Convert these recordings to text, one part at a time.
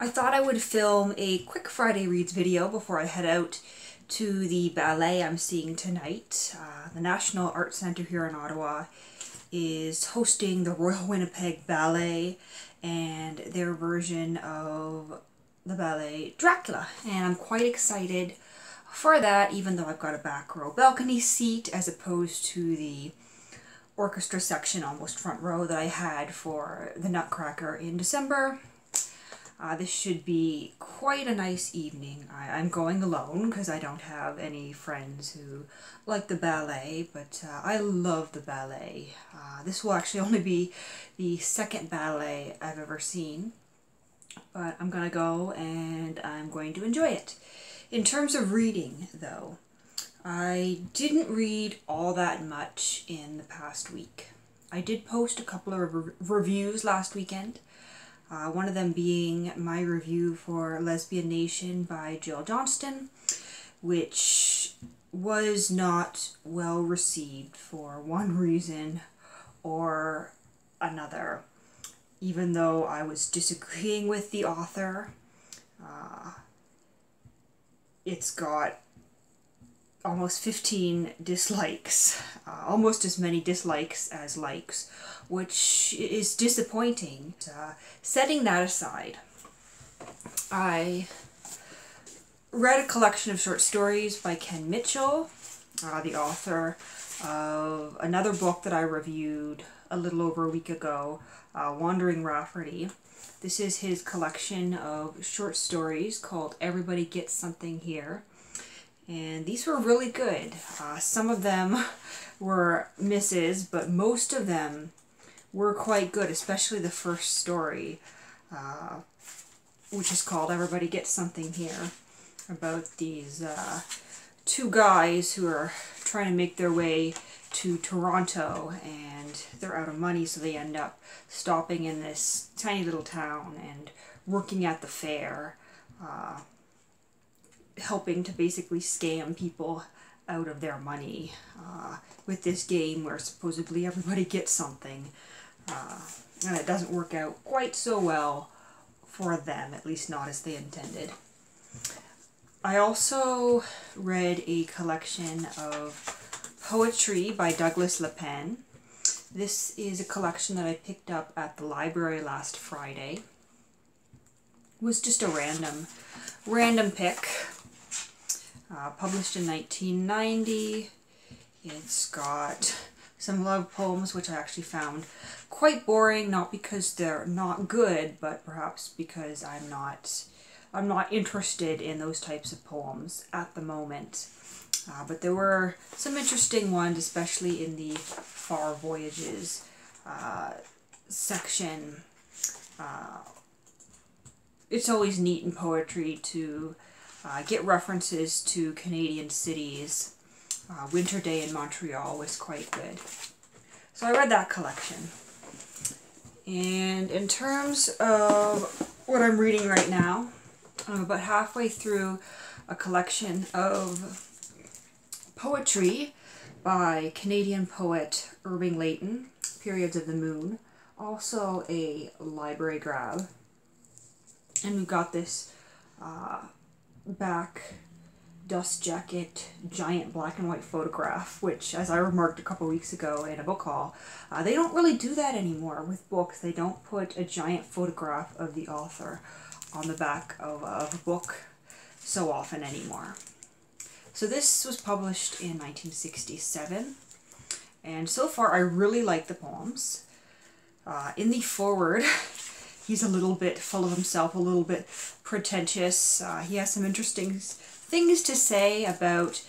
I thought I would film a quick Friday Reads video before I head out to the ballet I'm seeing tonight. The National Arts Centre here in Ottawa is hosting the Royal Winnipeg Ballet and their version of the ballet Dracula, and I'm quite excited for that, even though I've got a back row balcony seat as opposed to the orchestra section almost front row that I had for the Nutcracker in December. This should be quite a nice evening. I'm going alone because I don't have any friends who like the ballet, but I love the ballet. This will actually only be the second ballet I've ever seen, but I'm gonna go and I'm going to enjoy it. In terms of reading, though, I didn't read all that much in the past week. I did post a couple of reviews last weekend. One of them being my review for Lesbian Nation by Jill Johnston, which was not well received for one reason or another. Even though I was disagreeing with the author, it's got almost 15 dislikes, almost as many dislikes as likes, which is disappointing. Setting that aside, I read a collection of short stories by Ken Mitchell, the author of another book that I reviewed a little over a week ago, Wandering Rafferty. This is his collection of short stories called Everybody Gets Something Here. And these were really good. Some of them were misses, but most of them were quite good, especially the first story, which is called Everybody Gets Something Here, about these two guys who are trying to make their way to Toronto, and they're out of money, so they end up stopping in this tiny little town and working at the fair, helping to basically scam people out of their money with this game where supposedly everybody gets something, and it doesn't work out quite so well for them, at least not as they intended. I also read a collection of poetry by Douglas LePen. This is a collection that I picked up at the library last Friday. It was just a random pick. Published in 1990. It's got some love poems, which I actually found quite boring, not because they're not good, but perhaps because I'm not interested in those types of poems at the moment. But there were some interesting ones, especially in the Far Voyages section. It's always neat in poetry to get references to Canadian cities. Winter Day in Montreal was quite good. So I read that collection. And in terms of what I'm reading right now, I'm about halfway through a collection of poetry by Canadian poet Irving Layton, Periods of the Moon, also a library grab. And we've got this back dust jacket giant black and white photograph, which, as I remarked a couple weeks ago in a book haul, they don't really do that anymore with books. They don't put a giant photograph of the author on the back of a book so often anymore. So this was published in 1967, and so far I really like the poems. In the foreword, he's a little bit full of himself, a little bit pretentious. He has some interesting things to say about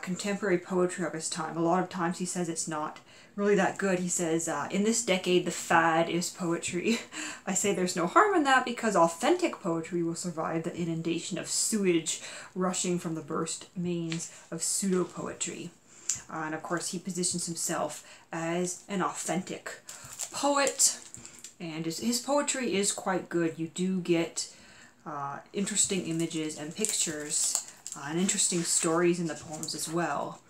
contemporary poetry of his time. A lot of times he says it's not really that good. He says, in this decade, the fad is poetry. I say there's no harm in that because authentic poetry will survive the inundation of sewage rushing from the burst mains of pseudo-poetry. And of course, he positions himself as an authentic poet, and his poetry is quite good. You do get interesting images and pictures and interesting stories in the poems as well.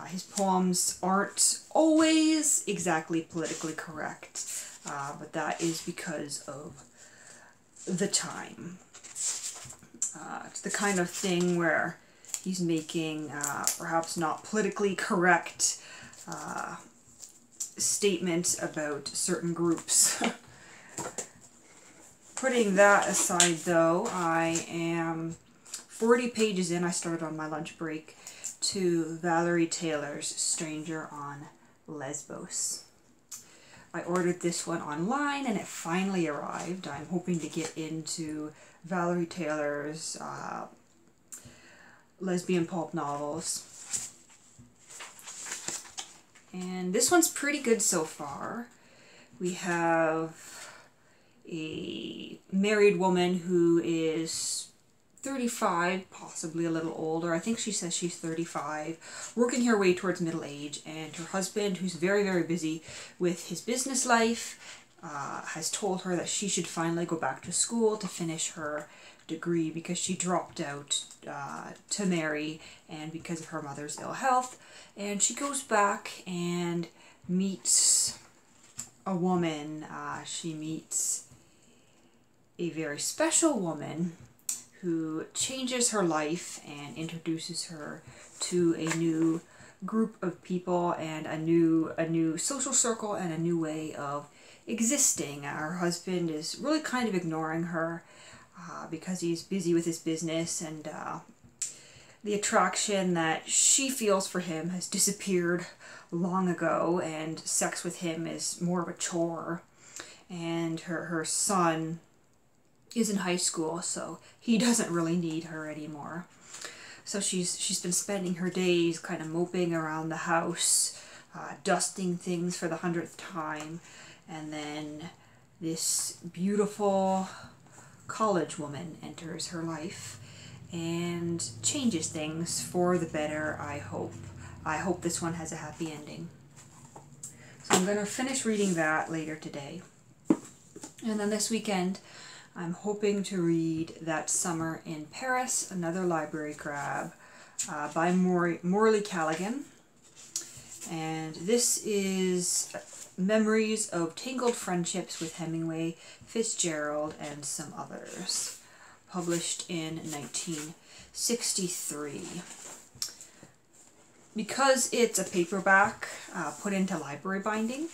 His poems aren't always exactly politically correct, but that is because of the time. It's the kind of thing where he's making perhaps not politically correct statements about certain groups. Putting that aside though, I am 40 pages in. I started on my lunch break to Valerie Taylor's Stranger on Lesbos. I ordered this one online and it finally arrived. I'm hoping to get into Valerie Taylor's lesbian pulp novels. And this one's pretty good so far. We have a married woman who is 35, possibly a little older. I think she says she's 35, working her way towards middle age, and her husband, who's very, very busy with his business life, has told her that she should finally go back to school to finish her degree because she dropped out to marry and because of her mother's ill health. And she goes back and meets a woman. She meets a very special woman who changes her life and introduces her to a new group of people and a new social circle and a new way of existing. Her husband is really kind of ignoring her because he's busy with his business, and the attraction that she feels for him has disappeared long ago, and sex with him is more of a chore. And her son is in high school, so he doesn't really need her anymore. So she's been spending her days kind of moping around the house, dusting things for the 100th time, and then this beautiful college woman enters her life and changes things for the better, I hope. I hope this one has a happy ending. So I'm going to finish reading that later today. And then this weekend, I'm hoping to read That Summer in Paris, another library grab by Morley Callaghan. And this is memories of tangled friendships with Hemingway, Fitzgerald, and some others. Published in 1963. Because it's a paperback put into library binding,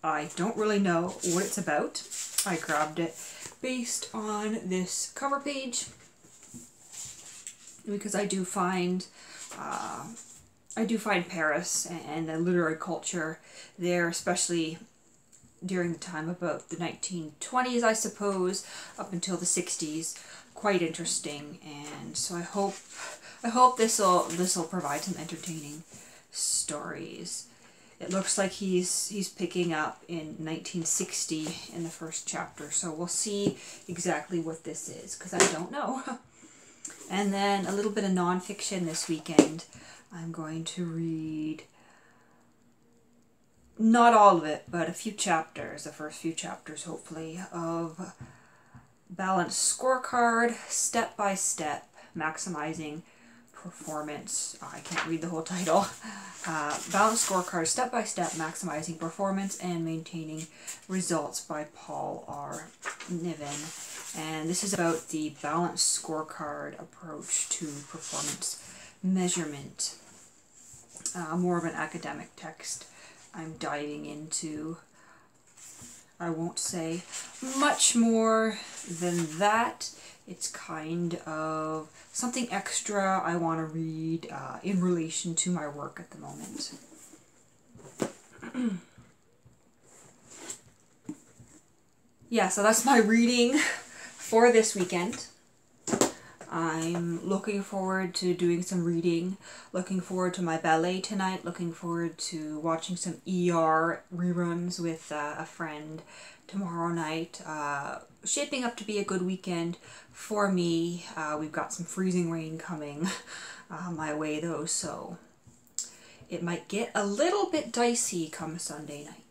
I don't really know what it's about. I grabbed it based on this cover page because I do find Paris and the literary culture there, especially during the time about the 1920s, I suppose, up until the 60s, quite interesting. And so I hope this'll provide some entertaining stories. It looks like he's picking up in 1960 in the first chapter, so we'll see exactly what this is, because I don't know. And then a little bit of nonfiction this weekend. I'm going to read, not all of it, but a few chapters, the first few chapters hopefully, of Balanced Scorecard, Step by Step, Maximizing Performance. I can't read the whole title. Balanced Scorecard, Step by Step, Maximizing Performance and Maintaining Results by Paul R. Niven. And this is about the balanced scorecard approach to performance measurement. More of an academic text I'm diving into. I won't say much more than that. It's kind of something extra I want to read in relation to my work at the moment. Yeah, so that's my reading for this weekend. I'm looking forward to doing some reading, looking forward to my ballet tonight, looking forward to watching some ER reruns with a friend tomorrow night. Shaping up to be a good weekend for me. We've got some freezing rain coming my way though, so it might get a little bit dicey come Sunday night.